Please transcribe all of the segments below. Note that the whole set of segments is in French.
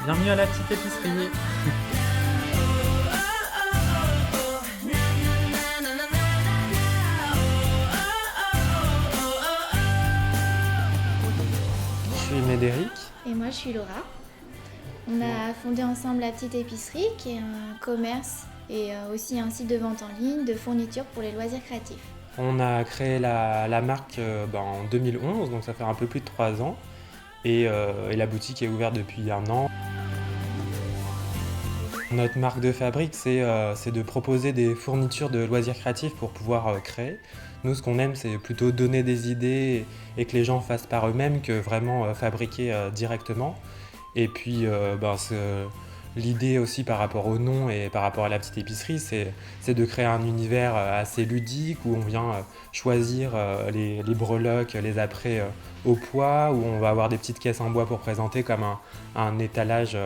Bienvenue à la petite épicerie. Je suis Médéric. Et moi, je suis Laura. On a fondé ensemble la petite épicerie, qui est un commerce et aussi un site de vente en ligne de fournitures pour les loisirs créatifs. On a créé la marque en 2011, donc ça fait un peu plus de 3 ans. Et la boutique est ouverte depuis 1 an. Notre marque de fabrique, c'est de proposer des fournitures de loisirs créatifs pour pouvoir créer. Nous, ce qu'on aime, c'est plutôt donner des idées et que les gens fassent par eux-mêmes que vraiment fabriquer directement. Et puis, l'idée aussi par rapport au nom et par rapport à la petite épicerie, c'est de créer un univers assez ludique où on vient choisir les breloques, les apprêts au poids, où on va avoir des petites caisses en bois pour présenter comme un étalage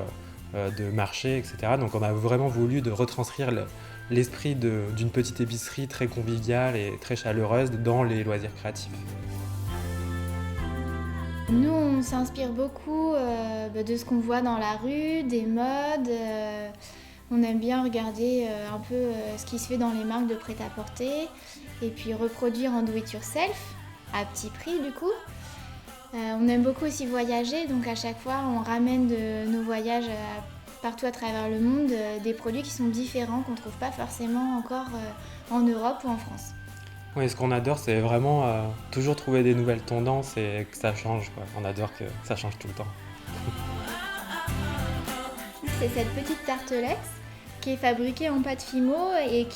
de marché, etc. Donc on a vraiment voulu de retranscrire l'esprit d'une petite épicerie très conviviale et très chaleureuse dans les loisirs créatifs. Nous, on s'inspire beaucoup de ce qu'on voit dans la rue, des modes. On aime bien regarder un peu ce qui se fait dans les marques de prêt-à-porter et puis reproduire en do-it-yourself, à petit prix du coup. On aime beaucoup aussi voyager, donc à chaque fois on ramène de nos voyages partout à travers le monde des produits qui sont différents, qu'on ne trouve pas forcément encore en Europe ou en France. Oui, ce qu'on adore, c'est vraiment toujours trouver des nouvelles tendances et que ça change, quoi. On adore que ça change tout le temps. C'est cette petite tartelex qui est fabriquée en pâte Fimo et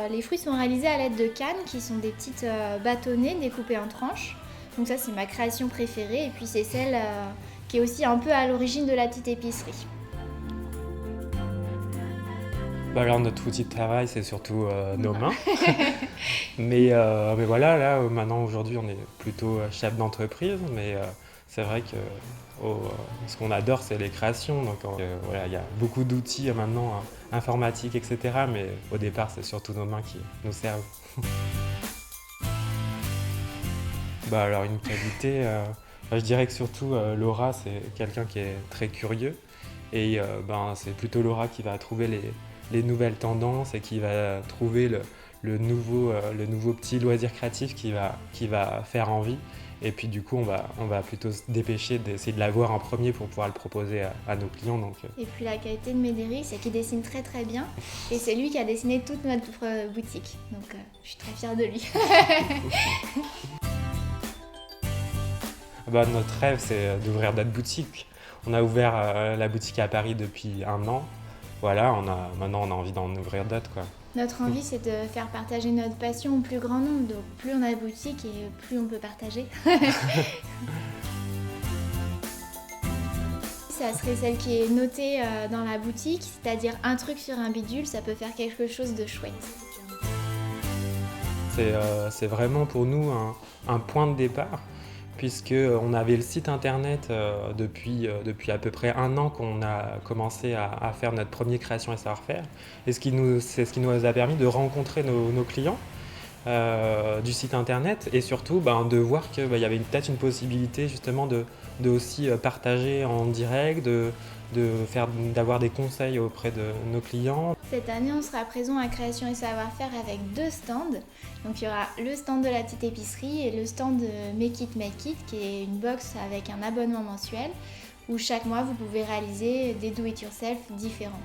les fruits sont réalisés à l'aide de cannes qui sont des petites bâtonnets découpées en tranches. Donc ça, c'est ma création préférée et puis c'est celle qui est aussi un peu à l'origine de la petite épicerie. Alors notre outil de travail, c'est surtout nos mains. Mais voilà, là, maintenant, aujourd'hui, on est plutôt chef d'entreprise. Mais c'est vrai que ce qu'on adore, c'est les créations. Donc voilà, il y a beaucoup d'outils maintenant, informatiques, etc. Mais au départ, c'est surtout nos mains qui nous servent. Alors une qualité, je dirais que surtout Laura, c'est quelqu'un qui est très curieux. Et c'est plutôt Laura qui va trouver les nouvelles tendances et qui va trouver le nouveau petit loisir créatif qui va faire envie. Et puis du coup, on va plutôt se dépêcher d'essayer de l'avoir en premier pour pouvoir le proposer à nos clients. Donc, Et puis la qualité de Médéric, c'est qu'il dessine très très bien. Et c'est lui qui a dessiné toute notre boutique. Donc je suis très fière de lui. Notre rêve, c'est d'ouvrir notre boutique. On a ouvert la boutique à Paris depuis 1 an. Voilà, maintenant on a envie d'en ouvrir d'autres, quoi. Notre envie, c'est de faire partager notre passion au plus grand nombre. Donc plus on a de boutiques et plus on peut partager. Ça serait celle qui est notée dans la boutique, c'est-à-dire un truc sur un bidule, ça peut faire quelque chose de chouette. C'est vraiment pour nous un point de départ, puisqu'on avait le site internet depuis à peu près 1 an qu'on a commencé à faire notre première création et savoir-faire. Et c'est ce qui nous a permis de rencontrer nos clients du site internet et surtout de voir qu'il y avait peut-être une possibilité justement de aussi partager en direct, d'avoir des conseils auprès de nos clients. Cette année, on sera présent à Création et Savoir-faire avec 2 stands. Donc il y aura le stand de la petite épicerie et le stand de Make It Make It, qui est une box avec un abonnement mensuel où chaque mois vous pouvez réaliser des do-it-yourself différents.